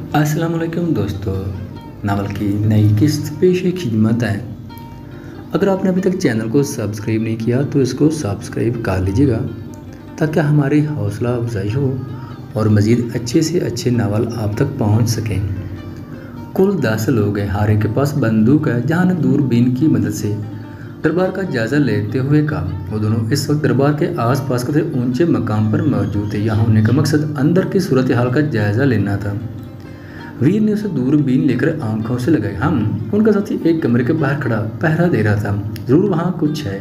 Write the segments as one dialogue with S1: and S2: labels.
S1: अस्सलाम वालेकुम दोस्तों, नावल की नई किस्त पेश खिदमत है। अगर आपने अभी तक चैनल को सब्सक्राइब नहीं किया तो इसको सब्सक्राइब कर लीजिएगा ताकि हमारी हौसला अफजाई हो और मज़ीद अच्छे से अच्छे नावल आप तक पहुंच सकें। कुल 10 लोग हैं, हर एक के पास बंदूक है। जहां ने दूरबीन की मदद से दरबार का जायज़ा लेते हुए कहा। वो दोनों इस वक्त दरबार के आसपास के ऊंचे मकाम पर मौजूद थे। यहाँ होने का मकसद अंदर की सूरत हाल का जायज़ा लेना था। वीर ने उसे दूरबीन लेकर आंखों से लगाई। उनका साथी एक कमरे के बाहर खड़ा पहरा दे रहा था। जरूर वहाँ कुछ है।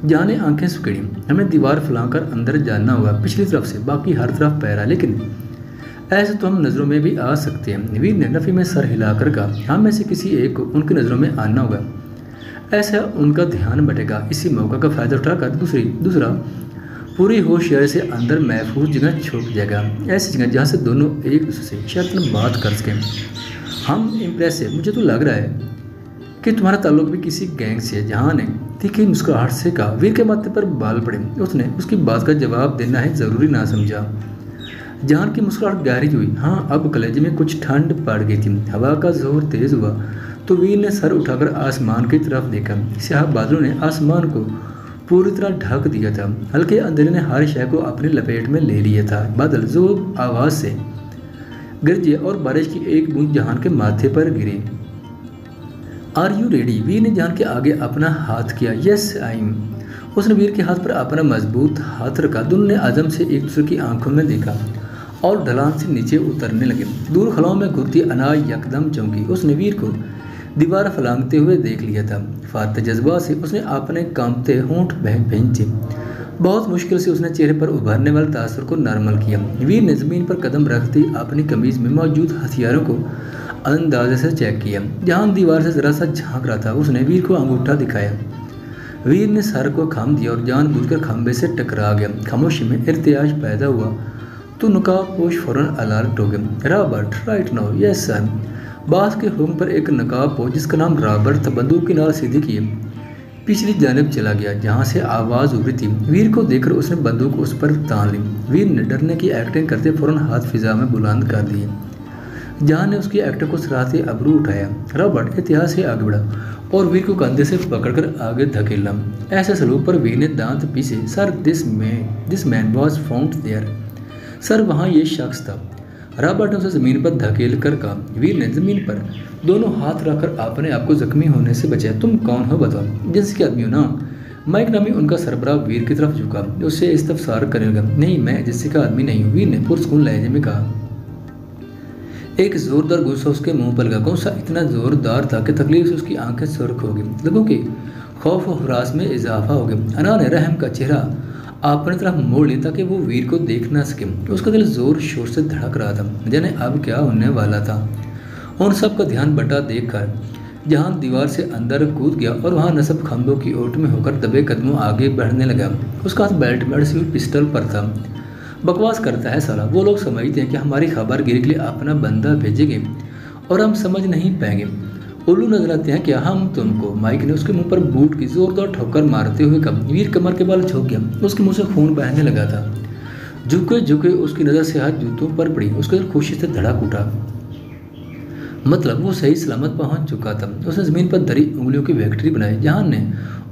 S1: जाने आंखें सुकड़ी। हमें दीवार फैलाकर अंदर जाना होगा, पिछली तरफ से, बाकी हर तरफ पहरा। लेकिन ऐसे तो हम नज़रों में भी आ सकते हैं। वीर ने नफ़ी में सर हिलाकर कहा, हम में से किसी एक को उनकी नज़रों में आना होगा। ऐसा उनका ध्यान बटेगा। इसी मौका का फ़ायदा उठाकर दूसरा पूरी होशियारी से अंदर महफूज जगह छुप जाएगा। ऐसी जगह जहाँ से दोनों एक दूसरे से शर्तन बात कर सकें। हम इम्प्रेस है। मुझे तो लग रहा है कि तुम्हारा ताल्लुक भी किसी गैंग से है। जहाँ ने तीखी मुस्कुराहट से कहा। वीर के माथे पर बाल पड़े। उसने उसकी बात का जवाब देना है ज़रूरी ना समझा। जान की मुस्कुराहट गहरी हुई। हाँ, अब कलेजे में कुछ ठंड पड़ गई थी। हवा का जोर तेज़ हुआ तो वीर ने सर उठाकर आसमान की तरफ देखा। स्याह बादलों ने आसमान को पूरी तरह ढक दिया था। हल्के अंधेरे ने हर शय को अपनी लपेट में ले लिया था। बादल जोर आवाज से गरजे और बारिश की एक बूंद जहान के माथे पर गिरी। Are you ready? वीर ने जहान के आगे अपना हाथ किया। Yes I am. उसने वीर के हाथ पर अपना मजबूत हाथ रखा। दोनों ने आजम से एक दूसरे की आंखों में देखा और ढलान से नीचे उतरने लगे। दूर खलाओं में घुरती अनाज यकदम चौंकी। उसने वीर को दीवार फलांगते हुए देख लिया था। फात जज्बा से उसने अपने कांपते होंठ भींचे। बहुत मुश्किल से उसने चेहरे पर उभरने वाले तासुर को नॉर्मल किया। वीर ने ज़मीन पर कदम रखते अपनी कमीज में मौजूद हथियारों को अंदाजे से चेक किया। जहां दीवार से जरा सा झांक रहा था उसने वीर को अंगूठा दिखाया। वीर ने सर को खाम दिया और जानबूझकर खंबे से टकरा गया। खामोशी में इर्तियाज पैदा हुआ तो नकाबपोश फौरन अलर्ट हो गया। Robert, right now. Yes sir. बास के हुक्म पर एक नकाबपोश जिसका नाम रॉबर्ट था बंदूक की नाल सीधी किए पिछली जानब चला गया जहाँ से आवाज़ उभरी थी। वीर को देखकर उसने बंदूक उस पर तान ली। वीर ने डरने की एक्टिंग करते फौरन हाथ फिजा में बुलंद कर दिए। जहां ने उसकी एक्टिंग को सराहते अबरू उठाया। रॉबर्ट इतिहास से आगे बढ़ा और वीर को कंधे से पकड़कर आगे धकेला। ऐसे सलूक पर वीर ने दांत पीसे। Sir, this man was found there. Sir, वहाँ ये शख्स था। रॉबर्ट ने उसे ज़मीन पर धकेल कर कहा। वीर ने ज़मीन पर दोनों हाथ रखकर अपने आप को जख्मी होने से बचाया। तुम कौन हो बताओ? जिनसे के आदमी हो ना? माइक नामी उनका सरबराह वीर की तरफ झुका। उससे इस्तफसार करने लगा। नहीं, मैं जिससे का आदमी नहीं हूँ, वीर ने पुरस्कून लहजे में कहा। एक जोरदार गुस्सा उसके मुंह पर लगा। गुस्सा इतना जोरदार था कि तकलीफ से उसकी आंखें सुर्ख हो गई। लोगों के खौफ और हरास में इजाफा हो गया। अना ने रहम का चेहरा अपनी तरफ मोड़ लिया ताकि वो वीर को देख ना सके। उसका दिल जोर शोर से धड़क रहा था। जाने अब क्या होने वाला था। उन सब का ध्यान बटा देखकर जहां दीवार से अंदर कूद गया और वहां नसब खंभों की ओट में होकर दबे कदमों आगे बढ़ने लगा। उसका हाथ बेल्ट में अड़सी हुई पिस्टल पर था। बकवास करता है साला। वो लोग समझते हैं कि हमारी खबर गिरी के लिए अपना बंदा भेजेंगे और हम समझ नहीं पाएंगे। उल्लू नजर आते हैं क्या हम तुमको? माइक ने उसके मुंह पर बूट की जोरदार ठोकर मारते हुए कहा। वीर कमर के बाल झुक गया। उसके मुंह से खून बहने लगा था। झुके झुके उसकी नज़र से हाथ जूतों पर पड़ी। उसके दिल खुशी से धड़क उठा। मतलब वो सही सलामत पहुंच चुका था। उसने ज़मीन पर धरी उंगलियों की फैक्ट्री बनाई। जहान ने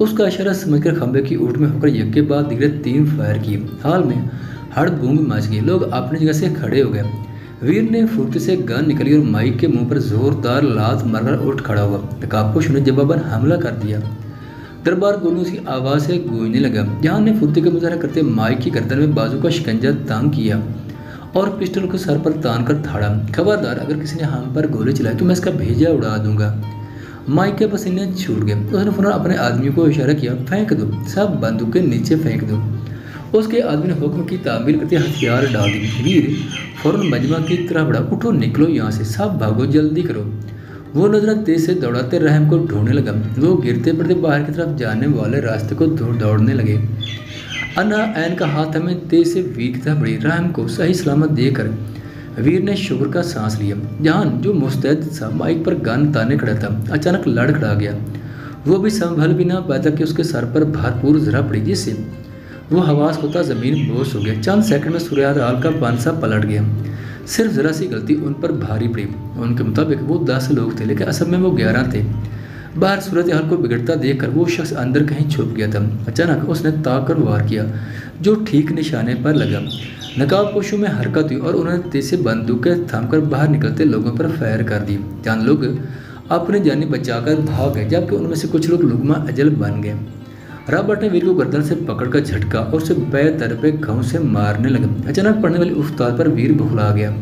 S1: उसका इशारा समझकर खंबे की ऊँट में होकर एक के बाद दीगरे 3 फायर किए। हाल में हड़बूंग मच गई। लोग अपनी जगह से खड़े हो गए। वीर ने फुर्ती से गन निकली और माइक के मुंह पर जोरदार लात मारकर उठ खड़ा हुआ। नकाबपोश ने जवाबन हमला कर दिया। दरबार गोलियों की आवाज़ से गूंजने लगा। जहां ने फुर्ती का मुजाहरा करते माइक की गर्दन में बाजू का शिकंजा तांग किया और पिस्टल को सर पर तान कर थाड़ा। खबरदार, अगर किसी ने हम पर गोली चलाई तो मैं इसका भेजा उड़ा दूंगा। माइक के पसीने छूट गए। उसने फौरन अपने आदमियों को इशारा किया। फेंक दो, सब बंदूकें नीचे फेंक दो। उसके आदमी ने हुक्म की तामील करते हथियार डाल दी। वीर फौरन मजमा की तरह बढ़ा। उठो, निकलो यहाँ से, सब भागो, जल्दी करो। वो नजर तेज से दौड़ाते रहम को ढूंढने लगा। लोग गिरते पड़ते बाहर की तरफ जाने वाले रास्ते को दौड़ने लगे। अन्ना ऐन का हाथ हमें तेज से वीर की तरफ बढ़ी। रहम को सही सलामत देकर वीर ने शुक्र का सांस लिया। जहान जो मुस्तैद सा माइक पर गन ताने खड़ा था अचानक लड़खड़ा गया। वो भी संभल भी ना पाता कि उसके सर पर भरपूर जरा पड़ी जिससे वो हवास होता ज़मीन बोस हो गया। चंद सेकंड में सूर्याराल का पानसा पलट गया। सिर्फ ज़रा सी गलती उन पर भारी पड़ी। उनके मुताबिक वो 10 लोग थे, लेकिन असल में वो 11 थे। बाहर सूरत हाल को बिगड़ता देखकर वो शख्स अंदर कहीं छुप गया था। अचानक उसने ताक कर वार किया, जो ठीक निशाने पर लगा। नकाबपोशों में हरकत हुई और उन्होंने तेज से बंदूकें थामकर बाहर निकलते लोगों पर फायर कर दी। चांद लोग अपनी जानी बचाकर भाग गए, जबकि उनमें से कुछ लोग लुगमा अजल बन गए। रॉबर्ट ने वीर को गर्दन से पकड़कर झटका और उसे पैर पे घाव से मारने लगा। अचानक पड़ने वाली उफ्तार पर वीर बौखला गया।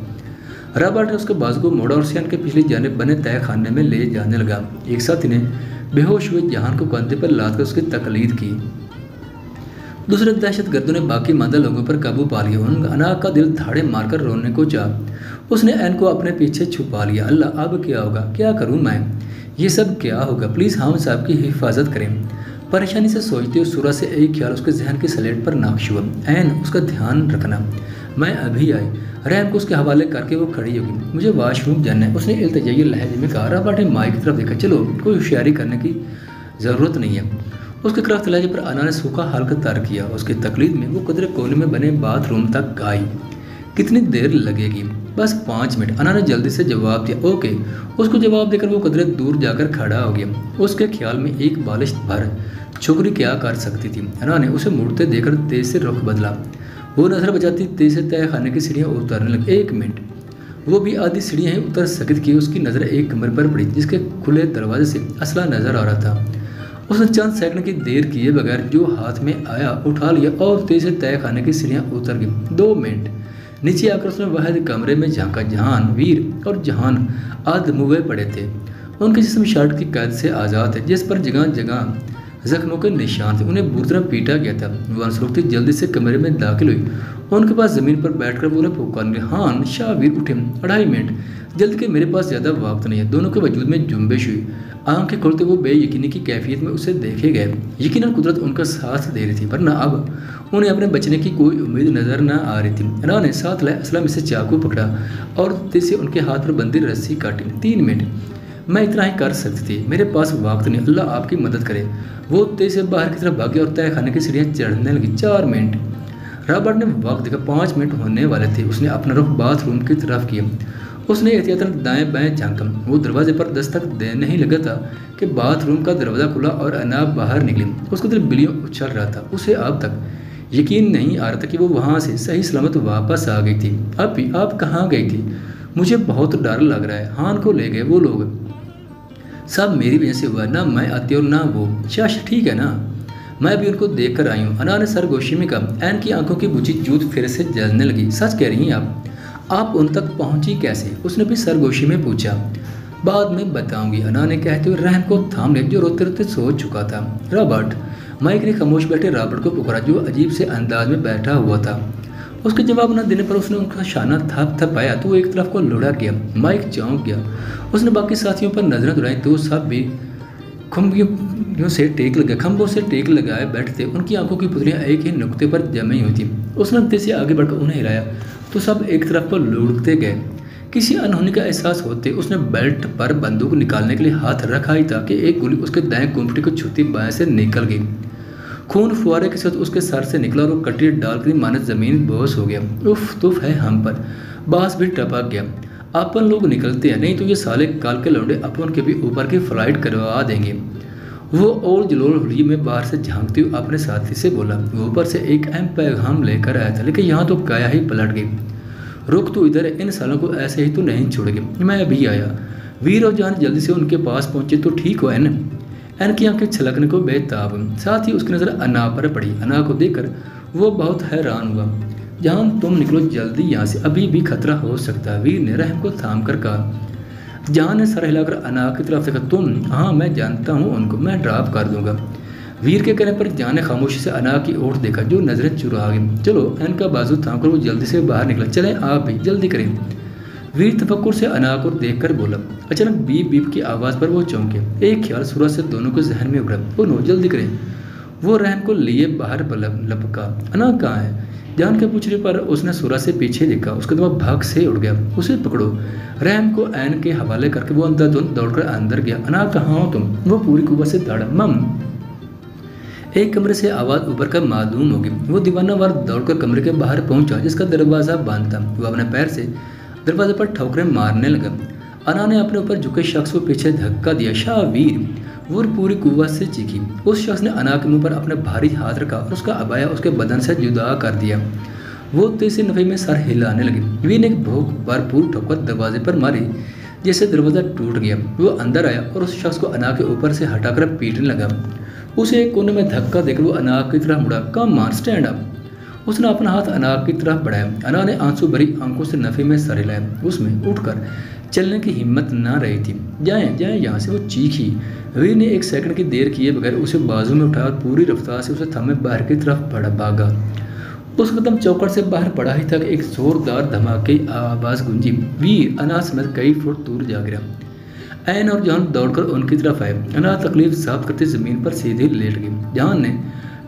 S1: रॉबर्ट ने उसके बाजू को मोड़ा और सियान के पिछली जानिब बने तय खाने में ले जाने लगा। एक साथी ने बेहोश हुए जहान को कंधे पर लाद कर उसकी तकलीद की। दूसरे दहशतगर्दों ने बाकी मादा लोगों पर काबू पा लिया। अनाक का दिल धाड़े मारकर रोने को चाहा। उसने एन को अपने पीछे छुपा लिया। अल्लाह, अब क्या होगा? क्या करूं मैं? ये सब क्या होगा? प्लीज़ हम साहब की हिफाजत करें। परेशानी से सोचते हुए सूरा से एक ख्याल उसके जहन की स्लेट पर नाक्श हुआ। एन, उसका ध्यान रखना, मैं अभी आई। रैम को उसके हवाले करके वो खड़ी होगी। मुझे वाशरूम जाना है, उसने इल्तिजाई लहजे में कहा। रॉबर्ट ने माई की तरफ देखा। चलो, कोई होशियारी करने की ज़रूरत नहीं है। उसके खिलाफ लहजे पर अना ने सूखा हल्का तर किया। उसकी तकलीद में वो कदरे कोने में बने बाथरूम तक आई। कितनी देर लगेगी? बस 5 मिनट, अना ने जल्दी से जवाब दिया। ओके। उसको जवाब देकर वो कदरे दूर जाकर खड़ा हो गया। उसके ख्याल में एक बालिश भर छोकरी क्या कर सकती थी। अना ने उसे मुड़ते देखकर तेज से रुख बदला। वो नजर बचाती तेज से तय खाने की सीढ़ियाँ उतरने लगी। 1 मिनट। वो भी आधी सीढ़ियाँ ही उतर सकित की उसकी नज़र एक कमरे पर पड़ी, जिसके खुले दरवाजे से असला नजर आ रहा था। उसने चंद सेकंड की देर किए बगैर जो हाथ में आया उठा लिया और तेज से तय खाने की सीढ़ियाँ उतर गई। 2 मिनट। नीचे आकर उसने वाहिद कमरे में झांका। जहान, वीर और जहान आधमुए पड़े थे। उनके जिस्म शर्ट की कैद से आज़ाद थे, जिस पर जगह जगह जख्मों के निशान थे। उन्हें बुरी तरह पीटा गया था। वो अनसुरक्षित थी, जल्दी से कमरे में दाखिल हुई। उनके पास ज़मीन पर बैठकर वो उन्हें पुकारने लगी। हाँ, शाहवीर उठे। 2.5 मिनट, जल्द के मेरे पास ज़्यादा वक्त नहीं है। दोनों के वजूद में जुम्बिश हुई। आंखें खोलते वो बेयकीनी की कैफियत में उसे देखे गए। यकीनन कुदरत उनका साथ दे रही थी, वरना अब उन्हें अपने बचने की कोई उम्मीद नजर न आ रही थी। अना ने साथ लाए असलम से चाकू पकड़ा और तेज से उनके हाथ पर बंदी रस्सी काटी। 3 मिनट, मैं इतना ही कर सकती थी, मेरे पास वक्त नहीं, अल्लाह आपकी मदद करे। वो तेज से बाहर की तरफ भागी और तय खाने की सीढ़ियाँ चढ़ने लगी। 4 मिनट। रॉबर्ट ने वक्त देखा, 5 मिनट होने वाले थे। उसने अपना रुख बाथरूम की तरफ किया। उसने एहतियातन दाएं बाएं झांका। वो दरवाजे पर दस्तक देने ही लगा था कि बाथरूम का दरवाज़ा खुला और अनाब बाहर निकली। उसका दिल बिलियों उछल रहा था। उसे अब तक यकीन नहीं आ रहा था कि वो वहाँ से सही सलामत वापस आ गई थी। अब भी आप कहाँ गई थी? मुझे बहुत डर लग रहा है। हान को ले गए वो लोग। सब मेरी वजह से हुआ, ना मैं आती और ना वो। शाश, ठीक है ना, मैं भी उनको देख कर आई हूँ। अना ने सरगोशी में कहा। एन की आंखों की बुझी जूत फिर से जलने लगी। सच कह रही हैं आप उन तक पहुंची कैसे? उसने भी सरगोशी में पूछा। बाद में बताऊंगी, अना ने कहते हुए रहम को थाम लिया, जो रोते रोते सो चुका था। रॉबर्ट, माइक ने खामोश बैठे रॉबर्ट को पुकारा, जो अजीब से अंदाज में बैठा हुआ था। उसके जवाब न देने पर उसने उनका शाना थपथपाया तो वो एक तरफ को लुढ़ा गया। माइक चौंक गया। उसने बाकी साथियों पर नजरें दौड़ाई तो सब भी खंभों से टेक लगाए बैठे थे। उनकी आंखों की पुतलियां एक ही नुक्ते पर जमी हुई थी। उसने तेज से आगे बढ़कर उन्हें हिलाया तो सब एक तरफ को लुढ़कते गए। किसी अनहोनी का एहसास होते उसने बेल्ट पर बंदूक निकालने के लिए हाथ रखा ही था कि एक गोली उसके दाएं कुंपटी को छूती बाएं से निकल गई। खून फुआरे के साथ उसके सर से निकला और वो कटी डालकर माने जमीन बेहोश हो गया। उफ तुफ है हम पर। बांस भी टपक गया। अपन लोग निकलते हैं, नहीं तो ये साले काल के लौंडे अपन के भी ऊपर की फ्लाइट करवा देंगे। वो और जलोल हुर्री में बाहर से झांकते हुए अपने साथी से बोला। वो ऊपर से एक अहम पैगाम लेकर आया था, लेकिन यहाँ तो काया ही पलट गई। रुक तो इधर, इन सालों को ऐसे ही तो नहीं छोड़ेगी। मैं अभी आया। वीर और जान जल्दी से उनके पास पहुंचे तो ठीक हो। एन की आंखें छलकने को बेताब। साथ ही उसकी नज़र अना पर पड़ी। अना को देखकर वो बहुत हैरान हुआ। जान, तुम निकलो जल्दी यहाँ से, अभी भी खतरा हो सकता है। वीर ने रहम को थाम कर कहा। जान ने सर हिलाकर अना की तरफ देखा। तुम? हाँ, मैं जानता हूँ उनको, मैं ड्रॉप कर दूंगा। वीर के कहने पर जान ने खामोशी से अना की ओर देखा, जो नजरें चुरा गई। चलो, एन का बाजू थाम कर वो जल्दी से बाहर निकला। चलें आप भी, जल्दी करें। वीर तफक्कुर से अना को देखकर बोला। अचानक बीप बीप की आवाज़ पर वो चौंके। एक ख्याल सूरज से दोनों के जहन में उभरा। ओ नो, जल्दी करें। वो रहम को लिए बाहर लपका। अना कहाँ है? जान के पूछने पर उसने सूरज से पीछे देखा। उसका दिमाग भाग से उड़ गया। उसे पकड़ो। रहम को एन के हवाले करके वो अंधाधुंध दौड़कर अंदर गया। अना कहाँ हो तुम? वो पूरी कुव्वत से दौड़ा। मम। एक कमरे से आवाज़ ऊपर का मालूम होगी। वो दीवाना वार दौड़कर कमरे के बाहर पहुंचा, जिसका दरवाज़ा बंद था। वो अपने पैर से दरवाजे पर ठोकरें मारने लगा। अना ने अपने ऊपर झुके शख्स को पीछे धक्का दिया। शाहवीर, वो पूरी कुव्वत से चीखी। उस शख्स ने अना के मुंह पर अपने भारी हाथ रखा और उसका अबाया उसके बदन से जुदा कर दिया। वो तेज से नफे में सर हिलाने लगी। वीर ने एक भरपूर ठोकर दरवाजे पर मारी जिससे दरवाजा टूट गया। वो अंदर आया और उस शख्स को अना के ऊपर से हटाकर पीटने लगा। उसे एक कोने में धक्का देकर वो अना की तरफ मुड़ा। कम मान, स्टैंड अप। उसने अपना हाथ अना की तरफ बढ़ाया। अना ने आंसू भरी आंखों से नफे में सर हिलाया। उसमें उठकर चलने की हिम्मत न रही थी। जाएं जाएं यहाँ से, वो चीखी। वीर ने एक सेकंड की देर किए बगैर उसे बाजू में उठाया और पूरी रफ्तार से उसे थमे बाहर की तरफ भागा। उस कदम चौकड़ से बाहर पड़ा ही तक एक जोरदार धमाके की आवाज़ गूंजी। वीर अना समेत कई फुट दूर जा गिरा। ऐन और जहान दौड़कर उनकी तरफ आए। अना तकलीफ साफ करते जमीन पर सीधे लेट गई। जहान ने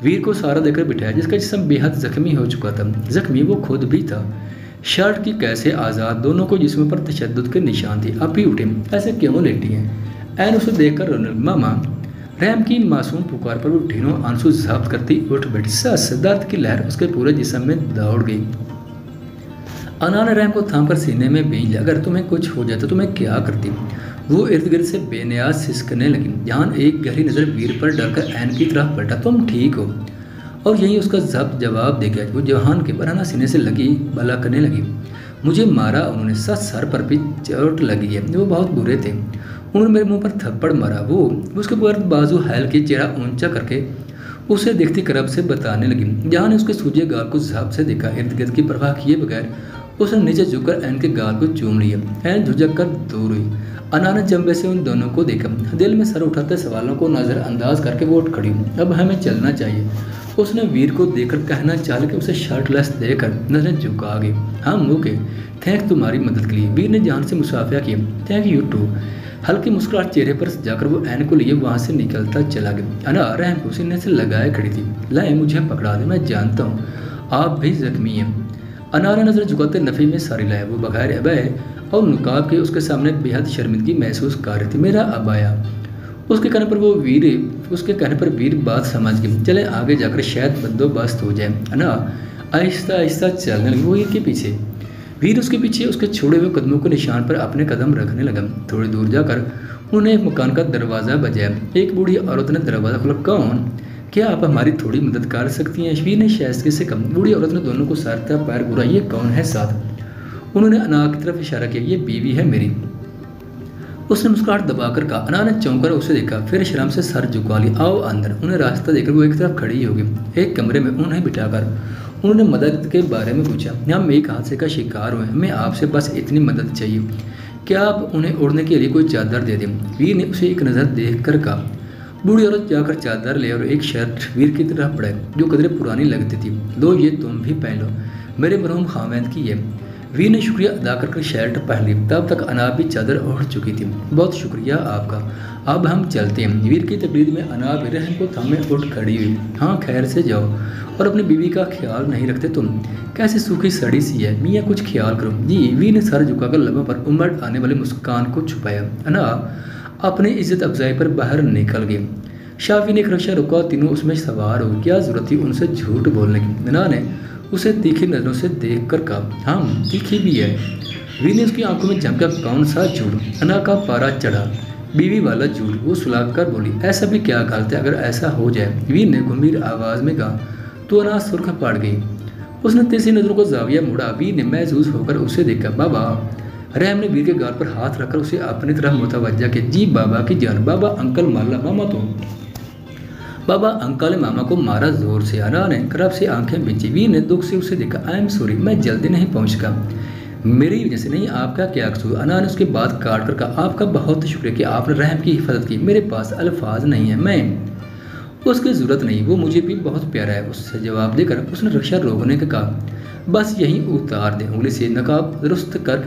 S1: वीर को सहारा देकर बिठाया जिसका जिस्म बेहद जख्मी हो चुका था। जख्मी वो खुद भी था। शर्ट की कैसे आज़ाद, दोनों को जिस्म पर तशद्दुद के निशान थे। अब भी उठे, ऐसे क्यों लेटी हैं? ऐन उसे देखकर रोने लगी। मामा, रैम की मासूम पुकार पर वो ढीनों आंसू जब्त करती उठ बैठी। सस, दर्द की लहर उसके पूरे जिस्म में दौड़ गई। अना ने रैम को थामकर सीने में बींच लिया। अगर तुम्हें कुछ हो जाता तो मैं क्या करती? वो इर्द गिर्द से बेनियाज सिसकने लगी। जहान एक गहरी नज़र वीर पर डालकर ऐन की तरफ पलटा। तुम ठीक हो? और यही उसका जवाब दे गया। वो जहान के बराना सीने से लगी भला करने लगी। मुझे मारा उन्होंने, सर पर भी चोट लगी है। वो बहुत बुरे थे। उन्होंने मेरे मुंह पर थप्पड़ मारा। वो उसके ऊपर बाजू हैल के चेहरा ऊंचा करके उसे देखती करब से बताने लगी। जहां ने उसके सूजे गाल को झाप से देखा। इर्द गिर्द की परवाह किए बगैर उसने नीचे झुककर ऐन के गाल को चूम लिया। ऐन झुझक कर दूर हुई। अना ने चंबे से उन दोनों को देखा। दिल में सर उठाते सवालों को नज़रअंदाज करके वो उठ खड़ी। अब हमें चलना चाहिए। उसने वीर को देखकर कहना चाह कि उसे शर्टलेस देकर नजरें झुका गई। हम ओके, थैंक तुम्हारी मदद के लिए। वीर ने जान से मुसाफिया किया। Thank you too. हल्की मुस्कुराहट चेहरे पर जाकर वो ऐन को लिए वहाँ से निकलता चला गया। अना रहम को सीने से लगाए खड़ी थी। लाए मुझे पकड़ा दे, मैं जानता हूँ आप भी जख्मी हैं। अना ने नजर झुकाते नफी में सारी लाया। वो बगैर अबय और नुकाब के उसके सामने बेहद शर्मिंदगी महसूस कर रही थी। मेरा अबाया। उसके कहने पर वीर बात समझ गई। चले आगे जाकर शायद बंदोबस्त हो जाए। अना आहिस्ता आहिस्ता चलने लगी। वो के पीछे, वीर उसके पीछे उसके छोड़े हुए कदमों के निशान पर अपने कदम रखने लगा। थोड़ी दूर जाकर उन्हें एक मकान का दरवाज़ा बजाया। एक बूढ़ी औरत ने दरवाज़ा खोला। कौन? क्या आप हमारी थोड़ी मदद कर सकती हैं? वीर ने शायस्तगी से कहा। बूढ़ी औरत ने दोनों को सारता पैर घुरा। ये कौन है साथ? उन्होंने अना की तरफ इशारा किया। ये बीवी है मेरी। उसने मुस्कुराहट दबाकर कहा। अना ने चौंक कर उसे देखा, फिर शर्म से सर झुका लिया। आओ अंदर। उन्हें रास्ता देकर वो एक तरफ खड़ी हो गई। एक कमरे में उन्हें बिठाकर उन्होंने मदद के बारे में पूछा। हम एक हादसे का शिकार हुए, हमें आपसे बस इतनी मदद चाहिए। क्या आप उन्हें उड़ने के लिए कोई चादर दे दें? वीर ने उसे एक नज़र देख कर कहा। बूढ़ी औरत जाकर चादर ले और एक शर्ट वीर की तरफ बढ़ाई जो कदरे पुरानी लगती थी। लो, ये तुम भी पहन लो, मेरे मरहूम खामैद की है। वीर ने शुक्रिया अदा करके शर्ट पहन ली। तब तक अना भी चादर ओढ़ चुकी थी। बहुत शुक्रिया आपका, अब हम चलते हैं। वीर की तकलीद में अना भी रहम को थामे उठ खड़ी हुई। हाँ, खैर से जाओ और अपनी बीवी का ख्याल नहीं रखते तुम? कैसे सूखी सड़ी सी है, मियाँ कुछ ख्याल करो। जी। वीर ने सर झुकाकर लबों पर उमड़ आने वाली मुस्कान को छुपाया। अना अपनी इज्जत अफजाई पर बाहर निकल गई। शाफी ने एक रक्षा रुका, तीनों उसमें सवार हो। क्या जरूरत थी उनसे झूठ बोलने की? अना ने उसे तीखी नज़रों से देख कर कहा। हाँ, तीखी भी है। वीर ने उसकी आंखों में झमका। कौन सा झूठ? अना का पारा चढ़ा। बीवी वाला झूठ। वो सुलाग कर बोली। ऐसा भी क्या गलत है अगर ऐसा हो जाए? वीर ने गंभीर आवाज़ में कहा। तो अना सुर्ख पड़ गई। उसने तेजी नज़रों को जाविया मुड़ा। वीर ने महसूस होकर उसे देखा। बाबा। रहम ने वीर के गाल पर हाथ रखकर उसे अपनी तरफ मुतवज्जा किया। जी बाबा की जान। बाबा अंकल माला मामा तो बाबा अंकल ने मामा को मारा जोर से। अना ने करब से आंखें बिंची। वीर ने दुख से उसे देखा। आई एम सॉरी, मैं जल्दी नहीं पहुंच सका। मेरी वजह से नहीं, आपका क्या कसूर? अना ने उसकी बात काट कर कहा। आपका बहुत शुक्रिया कि आपने रहम की हिफाजत की। मेरे पास अल्फाज नहीं है। मैं उसकी ज़रूरत नहीं, वो मुझे भी बहुत प्यारा है। उससे जवाब देकर उसने रक्षा रोकने का कहा। बस यहीं उतार दे। उंगली से नकाब दुरुस्त कर